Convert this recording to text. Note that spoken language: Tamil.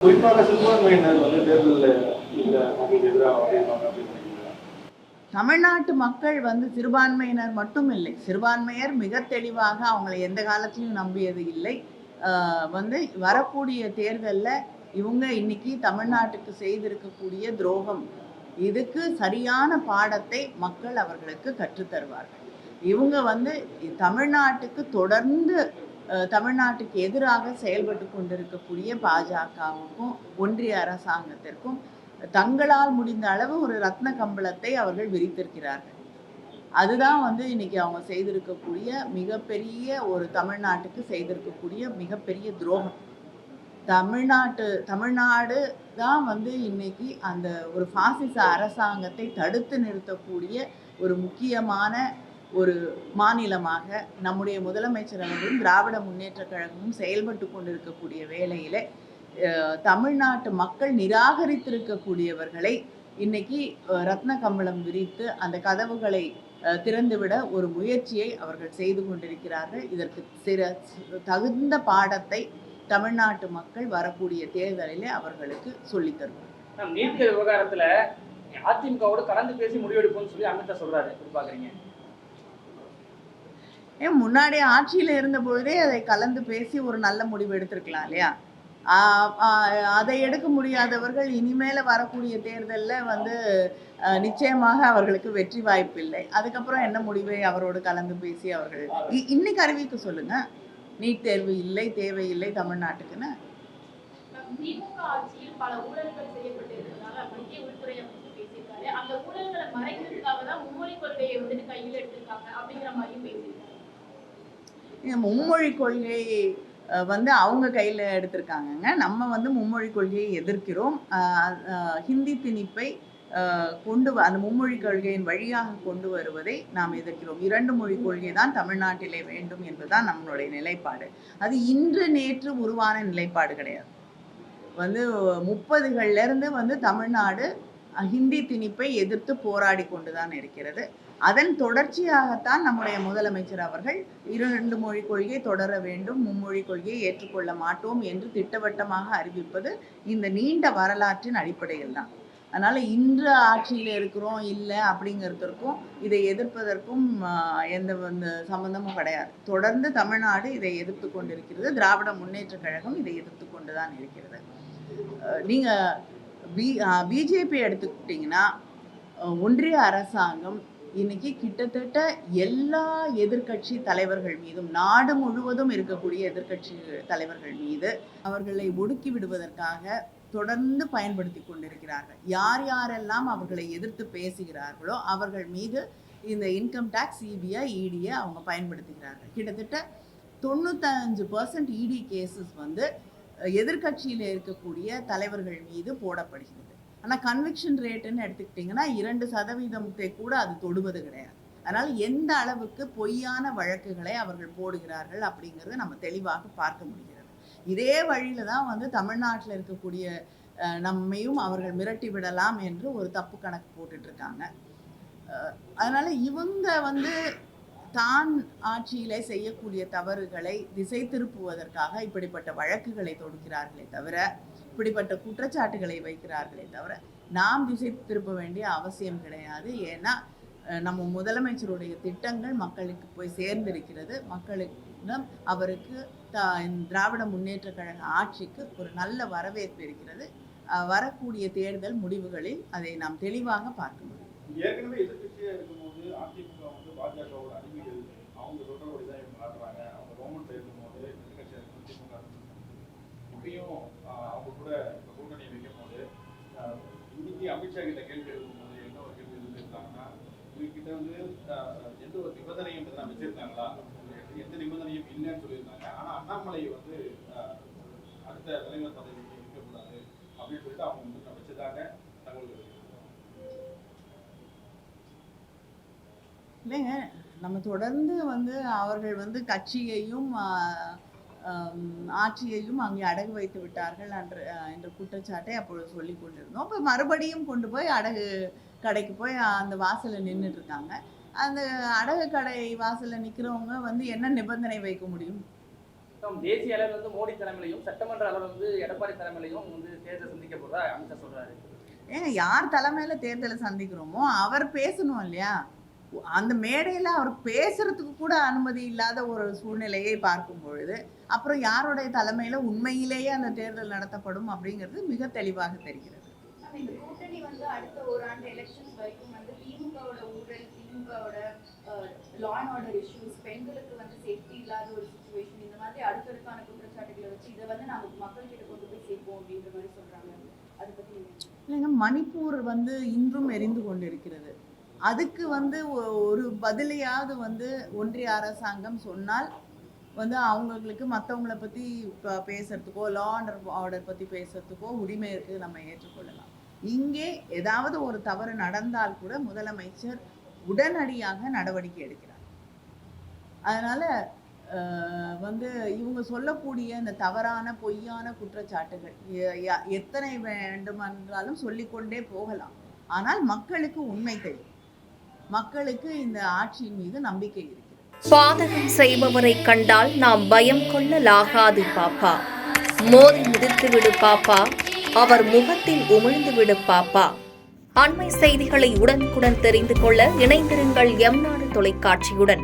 குறிப்பாக சிறுபான்மையினர் வந்து தேர்தலில் எதிராக தமிழ்நாட்டு மக்கள் வந்து சிறுபான்மையினர் மட்டும் இல்லை, சிறுபான்மையர் மிக தெளிவாக அவங்களை எந்த காலத்திலையும் நம்பியது இல்லை. வந்து வரக்கூடிய தேர்தலில் இவங்க இன்னைக்கு தமிழ்நாட்டுக்கு செய்திருக்கக்கூடிய துரோகம், இதுக்கு சரியான பாடத்தை மக்கள் அவர்களுக்கு கற்றுத்தருவார்கள். இவங்க வந்து தமிழ்நாட்டுக்கு தொடர்ந்து தமிழ்நாட்டுக்கு எதிராக செயல்பட்டு கொண்டிருக்கக்கூடிய பாஜகவுக்கும் ஒன்றிய அரசாங்கத்திற்கும் தங்களால் முடிந்த அளவு ஒரு ரத்ன கம்பளத்தை அவர்கள் விரித்திருக்கிறார்கள். அதுதான் வந்து இன்னைக்கு அவங்க செய்திருக்கக்கூடிய மிகப்பெரிய ஒரு தமிழ்நாட்டுக்கு செய்திருக்கக்கூடிய மிகப்பெரிய துரோகம். தமிழ்நாடு தான் வந்து இன்னைக்கு அந்த ஒரு பாசிச அரசாங்கத்தை தடுத்து நிறுத்தக்கூடிய ஒரு முக்கியமான ஒரு மாநிலமாக நம்முடைய முதலமைச்சர் அவர்களும் திராவிட முன்னேற்ற கழகமும் செயல்பட்டு கொண்டிருக்கக்கூடிய வேளையில தமிழ்நாட்டு மக்கள் நிராகரித்திருக்கக்கூடியவர்களை இன்னைக்கு ரத்ன கம்பளம் விரித்து அந்த கதவுகளை திறந்துவிட ஒரு முயற்சியை அவர்கள் செய்து கொண்டிருக்கிறார்கள். இதற்கு தகுந்த பாடத்தை தமிழ்நாட்டு மக்கள் வரக்கூடிய தேர்தலிலே அவர்களுக்கு சொல்லித் தருவார். நீட் தேர்வு விவகாரத்துல அதிமுகவோடு கலந்து பேசி முடிவெடுப்போம்னு சொல்லி அமித்ஷா சொல்றாரு. எப்படி பாக்குறீங்க? முன்னாடி ஆட்சியில இருந்த பொழுதே அதை கலந்து பேசி ஒரு நல்ல முடிவு எடுத்திருக்கலாம் இல்லையா? அதை எடுக்க முடியாதவர்கள் இனிமேல வரக்கூடிய தேர்தலில் வந்து நிச்சயமாக அவர்களுக்கு வெற்றி வாய்ப்பு இல்லை. அதுக்கப்புறம் என்ன முடிவை அவரோடு கலந்து பேசி அவர்கள் இன்னைக்கு அறிவிக்க சொல்லுங்க. நீட் தேர்வு இல்லை, தேவையில்லை தமிழ்நாட்டுக்குன்னு. திமுக ஆட்சியில் பல ஊழல்கள் செய்யப்பட்டிருக்கிறதால மத்திய உள்துறை அமைச்சர் பேசியிருக்காரு. அந்த ஊழல்களை மறைக்கிறதுக்காக தான் மும்மொழி கொள்கையை வந்துட்டு கையில் எடுத்திருக்காங்க அப்படிங்கிற மாதிரியும் பேசியிருக்காரு. மும்மொழி கொள்கை வந்து அவங்க கையில் எடுத்திருக்காங்கங்க. நம்ம வந்து மும்மொழி கொள்கையை எதிர்க்கிறோம். ஹிந்தி திணிப்பை அந்த மும்மொழி கொள்கையின் வழியாக கொண்டு வருவதை நாம் எதிர்க்கிறோம். 2 மொழி கொள்கை தான் தமிழ்நாட்டிலே வேண்டும் என்பதுதான் நம்மளுடைய நிலைப்பாடு. அது இன்று நேற்று உருவான நிலைப்பாடு கிடையாது. வந்து 30களிலிருந்து வந்து தமிழ்நாடு ஹிந்தி திணிப்பை எதிர்த்து போராடி கொண்டுதான் இருக்கிறது. அதன் தொடர்ச்சியாகத்தான் நம்முடைய முதலமைச்சர் அவர்கள் 2 மொழி கொள்கை தொடர வேண்டும், மும்மொழி கொள்கையை ஏற்றுக்கொள்ள மாட்டோம் என்று திட்டவட்டமாக அறிவிப்பது இந்த நீண்ட வரலாற்றின் அடிப்படையில் தான். அதனால இன்று ஆட்சியில் இருக்கிறோம் இல்லை அப்படிங்கிறதுக்கும் இதை எதிர்ப்பதற்கும் எந்த சம்பந்தமும் கிடையாது. தொடர்ந்து தமிழ்நாடு இதை எதிர்த்து கொண்டிருக்கிறது. திராவிட முன்னேற்ற கழகம் இதை எதிர்த்து கொண்டு தான் இருக்கிறது. நீங்கள் பிஜேபி எடுத்துக்கிட்டிங்கன்னா ஒன்றிய அரசாங்கம் இன்னைக்கு கிட்டத்தட்ட எல்லா எதிர்கட்சி தலைவர்கள் மீதும், நாடு முழுவதும் இருக்கக்கூடிய எதிர்கட்சி தலைவர்கள் மீது அவர்களை ஒடுக்கி விடுவதற்காக தொடர்ந்து பயன்படுத்தி கொண்டிருக்கிறார்கள். யார் யாரெல்லாம் அவர்களை எதிர்த்து பேசுகிறார்களோ அவர்கள் மீது இந்த இன்கம் டேக்ஸ், சிபிஐ, இடியை அவங்க பயன்படுத்துகிறார்கள். கிட்டத்தட்ட 95% இடி கேசஸ் வந்து எதிர்கட்சியில் இருக்கக்கூடிய தலைவர்கள் மீது போடப்படுகிறது. ஆனால் கன்விக்ஷன் ரேட்டுன்னு எடுத்துக்கிட்டிங்கன்னா 2% கூட அது தொடுவது கிடையாது. அதனால் எந்த அளவுக்கு பொய்யான வழக்குகளை அவர்கள் போடுகிறார்கள் அப்படிங்கிறத நம்ம தெளிவாக பார்க்க முடிகிறது. இதே வழியில தான் வந்து தமிழ்நாட்டில் இருக்கக்கூடிய நம்மையும் அவர்கள் மிரட்டி விடலாம் என்று ஒரு தப்பு கணக்கு போட்டுட்டு இருக்காங்க. அதனால இவங்க வந்து தான் ஆட்சியிலே செய்யக்கூடிய தவறுகளை திசை திருப்புவதற்காக இப்படிப்பட்ட வழக்குகளை தொடுக்கிறார்களே தவிர, இப்படிப்பட்ட குற்றச்சாட்டுகளை வைக்கிறார்களே தவிர நாம் திசை திருப்ப வேண்டிய அவசியம் கிடையாது. ஏன்னா நம்ம முதலமைச்சருடைய திட்டங்கள் மக்களுக்கு போய் சேர்ந்திருக்கிறது. மக்களிடம் அவருக்கு திராவிட முன்னேற்ற கழக ஆட்சிக்கு ஒரு நல்ல வரவேற்பு இருக்கிறது. வரக்கூடிய தேர்தல் முடிவுகளில் அதை நாம் தெளிவாக பார்க்க முடியும். ஏற்கனவே எதிர்கட்சியா இருக்கும்போது அதிமுக வந்து பாஜகவோட அடிமைகள், அவங்க சொல்றபடி தான் இவங்க ஆடுறாங்க. அவங்க கவர்மெண்ட்ல இருக்கும்போது எதிர்கட்சியா இருக்கும் திமுக இப்பயும் அவங்க கூட கூட்டணி வைக்கும் போது இன்னைக்கு அமித்ஷா கிட்ட கேள்வி எழுதும்போது என்ன ஒரு கேள்வி எழுதிருக்காங்கன்னா, இவர்கிட்ட வந்து எந்த ஒரு நிபந்தனையும் வச்சிருக்காங்களா? எந்த நிபந்தனையும் இல்லைன்னு சொல்லியிருந்தாங்க. ஆனா அண்ணாமலை வந்து அடுத்த தலைவர் பதவிக்கு இருக்கக்கூடாது அப்படின்னு சொல்லிட்டு அவங்க வந்து வச்சதாக தகவல்கள். இல்லைங்க, நம்ம தொடர்ந்து வந்து அவர்கள் வந்து கட்சியையும் ஆட்சியையும் அங்கே அடகு வைத்து விட்டார்கள் என்ற குற்றச்சாட்டை அப்பொழுது சொல்லி கொண்டிருந்தோம். இப்போ மறுபடியும் கொண்டு போய் அடகு கடைக்கு போய் அந்த வாசலில் நின்றுட்டு இருக்காங்க. அந்த அடகு கடை வாசலில் நிற்கிறவங்க வந்து என்ன நிபந்தனை வைக்க முடியும்? தேசிய அளவில் வந்து மோடி தலைமையிலையும் சட்டமன்ற அளவில் வந்து எடப்பாடி தலைமையிலையும் வந்து தேர்தல் சந்திக்க போறதா அமித்ஷா சொல்றாரு. ஏங்க யார் தலைமையில தேர்தலை சந்திக்கிறோமோ அவர் பேசணும் இல்லையா? அந்த மேடையில அவர் பேசுறதுக்கு கூட அனுமதி இல்லாத ஒரு சூழ்நிலையை பார்க்கும் பொழுது அப்புறம் யாருடைய தலைமையில உண்மையிலேயே அந்த தேர்தல் நடத்தப்படும் அப்படிங்கிறது மிக தெளிவாக தெரிகிறது. இந்த கூட்டணி வந்து அடுத்த ஓராண்டு எலெக்ஷன்ஸ் வரைக்கும் வந்து திமுகவோட ஊழல், திமுகவோட லா அண்ட் ஆர்டர் இஷ்யூஸ், பெண்களுக்கு வந்து சேஃப்டி இல்லாத ஒரு சிச்சுவேஷன், இந்த மாதிரி அடுத்தடுக்கான குற்றச்சாட்டுகளை வச்சு இதை வந்து நாம மக்கள் கிட்ட கொண்டு போய் சேர்ப்போம் அப்படின்ற மாதிரி சொல்றாங்க. அதை பத்தி இல்லைங்க, மணிப்பூர் வந்து இன்றும் எரிந்து கொண்டிருக்கிறது. அதுக்கு வந்து ஒரு பதிலையாவது வந்து ஒன்றிய அரசாங்கம் சொன்னால் வந்து அவங்களுக்கு மற்றவங்கள பற்றி பேசுறதுக்கோ லா அண்ட் ஆர்டர் பற்றி பேசுறதுக்கோ உரிமை இருக்குது, நம்ம ஏற்றுக்கொள்ளலாம். இங்கே ஏதாவது ஒரு தவறு நடந்தால் கூட முதலமைச்சர் உடனடியாக நடவடிக்கை எடுக்கிறார். அதனால வந்து இவங்க சொல்லக்கூடிய இந்த தவறான பொய்யான குற்றச்சாட்டுகள் எத்தனை வேண்டுமென்றாலும் சொல்லிக்கொண்டே போகலாம். ஆனால் மக்களுக்கு உண்மை தெரியும், மக்களுக்கு இந்த ஆட்சியின் மீது நம்பிக்கை இருக்கிறது. பாதகம் செய்பவரை கண்டால் நாம் பயம் கொள்ளலாகாது பாப்பா. மோதி மிதித்து விடு பாப்பா, அவர் முகத்தில் உமிழ்ந்து விடு பாப்பா. அண்மை செய்திகளை உடனுக்குடன் தெரிந்து கொள்ள இணைந்திருங்கள் எம் நாடு தொலைக்காட்சியுடன்.